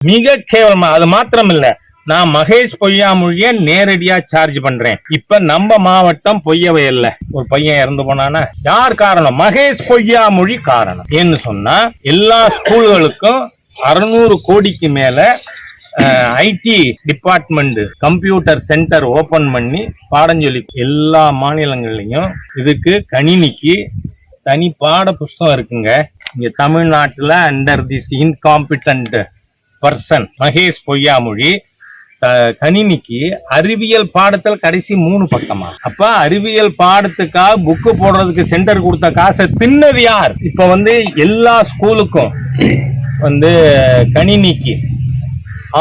மிக கேவலமா. அது மாத்திரம் இல்ல, நான் மகேஷ் பொய்யாமொழிய நேரடியா சார்ஜ் பண்றேன். இப்ப நம்ம மாவட்டம் பொய்யவயல்ல ஒரு பையன் இறந்து போனானா யார் காரணம்? மகேஷ் பொய்யாமொழி காரணம். ஏன்னு சொன்னா எல்லா ஸ்கூல்களுக்கும் 600 கோடிக்கு மேல IT department computer centre open பண்ணி பாடம் சொல்லி எல்லா மாநிலங்கள்லயும் இதுக்கு கணினிக்கு தனி பாட புஸ்தகம் இருக்குங்க. இங்க தமிழ்நாட்டுல under this incompetent person Mahesh Poyyamozhi கணினிக்கு அறிவியல் பாடத்தில் கடைசி 3 பக்கமா. அப்ப அறிவியல் பாடத்துக்காக புக்கு போடுறதுக்கு சென்டர் கொடுத்த காசை தின்னது யார்? இப்ப எல்லா ஸ்கூலுக்கும் கணினிக்கு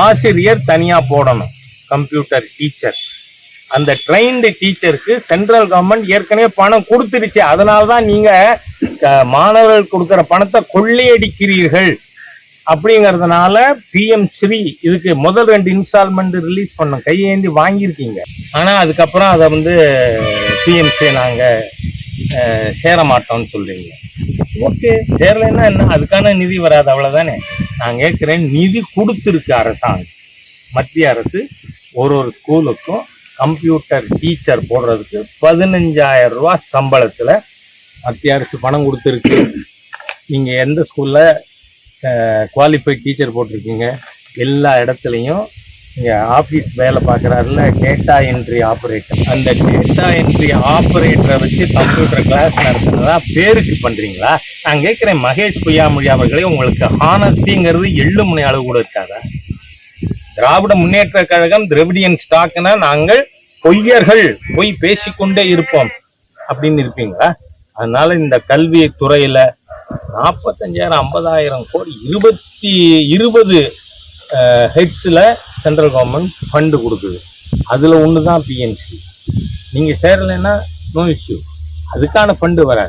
ஆசிரியர் தனியா போடணும், கம்ப்யூட்டர் டீச்சர். அந்த ட்ரெயின்டு டீச்சருக்கு சென்ட்ரல் கவர்மெண்ட் ஏற்கனவே பணம் கொடுத்துருச்சு. அதனால்தான் நீங்க மாணவர்கள் கொடுக்கிற பணத்தை கொள்ளையடிக்கிறீர்கள் அப்படிங்கறதுனால PM ஸ்ரீ இதுக்கு முதல் 2 இன்ஸ்டால்மெண்ட் ரிலீஸ் பண்ணோம், கையேந்தி வாங்கியிருக்கீங்க. ஆனா அதுக்கப்புறம் அதை PM ஸ்ரீ நாங்க சேர மாட்டோம்னு சொல்றீங்க. ஓகே, சேரலைன்னா என்ன, அதுக்கான நிதி வராது, அவ்வளவுதானே. நான் கேட்கிறேன், நிதி கொடுத்துருக்கு அரசாங்கம், மத்திய அரசு ஒரு ஸ்கூலுக்கும் கம்ப்யூட்டர் டீச்சர் போடுறதுக்கு 15,000 ரூபாய் சம்பளத்துல மத்திய அரசு பணம் கொடுத்துருக்கு. நீங்க எந்த ஸ்கூல்ல குவாலிஃபைட் டீச்சர் போட்டிருக்கீங்க? எல்லா இடத்துலையும் இங்கே ஆஃபீஸ் வேலை பார்க்குறாருல டேட்டா என்ட்ரி ஆப்ரேட்டர், அந்த டேட்டா என்ட்ரி ஆப்ரேட்டரை வச்சு கம்ப்யூட்டர் கிளாஸ் நடத்துறதா பேருக்கு பண்ணுறீங்களா? நான் கேட்குறேன், மகேஷ் பொய்யாமொழி அவர்களே, உங்களுக்கு ஹானஸ்டிங்கிறது எள்ளு முனை அளவு கூட இருக்காதா? திராவிட முன்னேற்ற கழகம் திராவிடியன் ஸ்டாக்னா நாங்கள் பொய்யர்கள், பொய் பேசிக்கொண்டே இருப்போம் அப்படின்னு இருப்பீங்களா? அதனால இந்த கல்வி துறையில 45,000 50,000 கோடி 20 ஹெட்ஸ்ல சென்ட்ரல் கவர்மெண்ட் ஃபண்டு கொடுக்குது. அதுல ஒண்ணுதான் PMC. நீங்க சேரலைன்னா நோ இஷ்யூ, அதுக்கான ஃபண்டு வராது.